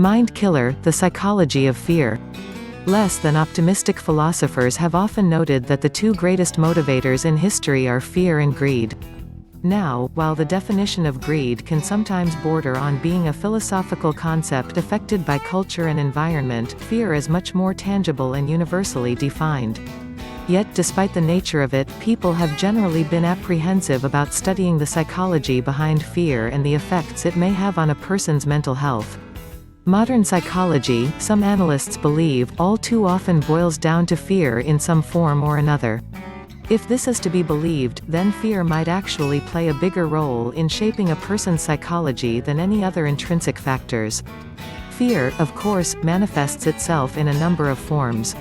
Mind Killer, The Psychology of Fear. Less than optimistic philosophers have often noted that the two greatest motivators in history are fear and greed. Now, while the definition of greed can sometimes border on being a philosophical concept affected by culture and environment, fear is much more tangible and universally defined. Yet despite the nature of it, people have generally been apprehensive about studying the psychology behind fear and the effects it may have on a person's mental health. Modern psychology, some analysts believe, all too often boils down to fear in some form or another. If this is to be believed, then fear might actually play a bigger role in shaping a person's psychology than any other intrinsic factors. Fear, of course, manifests itself in a number of forms.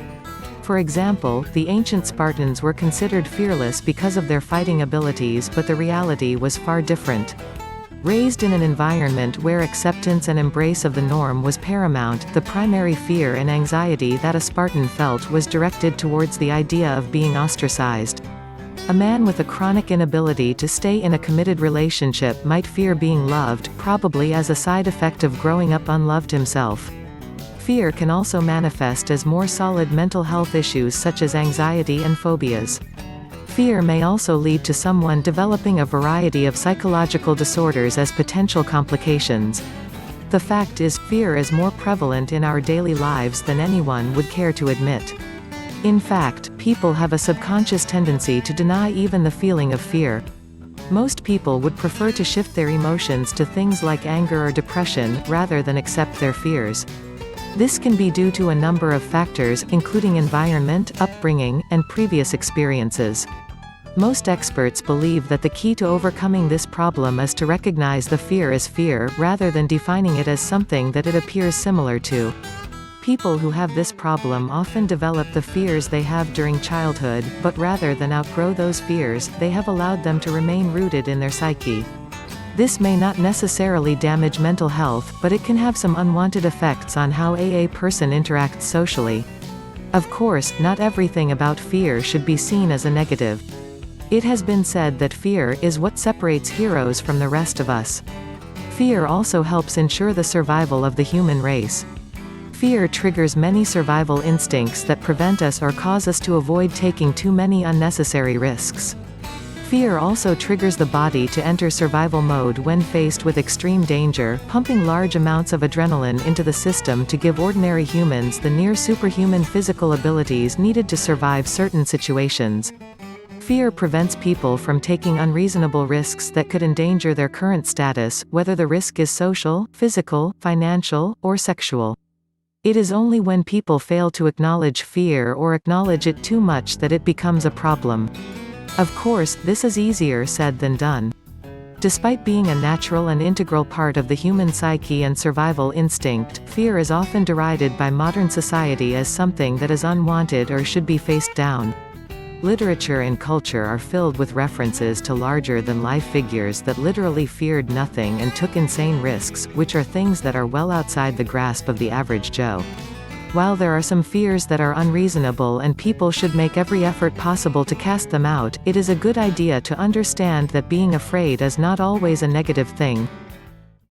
For example, the ancient Spartans were considered fearless because of their fighting abilities, but the reality was far different. Raised in an environment where acceptance and embrace of the norm was paramount, the primary fear and anxiety that a Spartan felt was directed towards the idea of being ostracized. A man with a chronic inability to stay in a committed relationship might fear being loved, probably as a side effect of growing up unloved himself. Fear can also manifest as more solid mental health issues such as anxiety and phobias. Fear may also lead to someone developing a variety of psychological disorders as potential complications. The fact is, fear is more prevalent in our daily lives than anyone would care to admit. In fact, people have a subconscious tendency to deny even the feeling of fear. Most people would prefer to shift their emotions to things like anger or depression, rather than accept their fears. This can be due to a number of factors, including environment, upbringing, and previous experiences. Most experts believe that the key to overcoming this problem is to recognize the fear as fear, rather than defining it as something that it appears similar to. People who have this problem often develop the fears they have during childhood, but rather than outgrow those fears, they have allowed them to remain rooted in their psyche. This may not necessarily damage mental health, but it can have some unwanted effects on how a person interacts socially. Of course, not everything about fear should be seen as a negative. It has been said that fear is what separates heroes from the rest of us. Fear also helps ensure the survival of the human race. Fear triggers many survival instincts that prevent us or cause us to avoid taking too many unnecessary risks. Fear also triggers the body to enter survival mode when faced with extreme danger, pumping large amounts of adrenaline into the system to give ordinary humans the near-superhuman physical abilities needed to survive certain situations. Fear prevents people from taking unreasonable risks that could endanger their current status, whether the risk is social, physical, financial, or sexual. It is only when people fail to acknowledge fear or acknowledge it too much that it becomes a problem. Of course, this is easier said than done. Despite being a natural and integral part of the human psyche and survival instinct, fear is often derided by modern society as something that is unwanted or should be faced down. Literature and culture are filled with references to larger-than-life figures that literally feared nothing and took insane risks, which are things that are well outside the grasp of the average Joe. While there are some fears that are unreasonable and people should make every effort possible to cast them out, it is a good idea to understand that being afraid is not always a negative thing.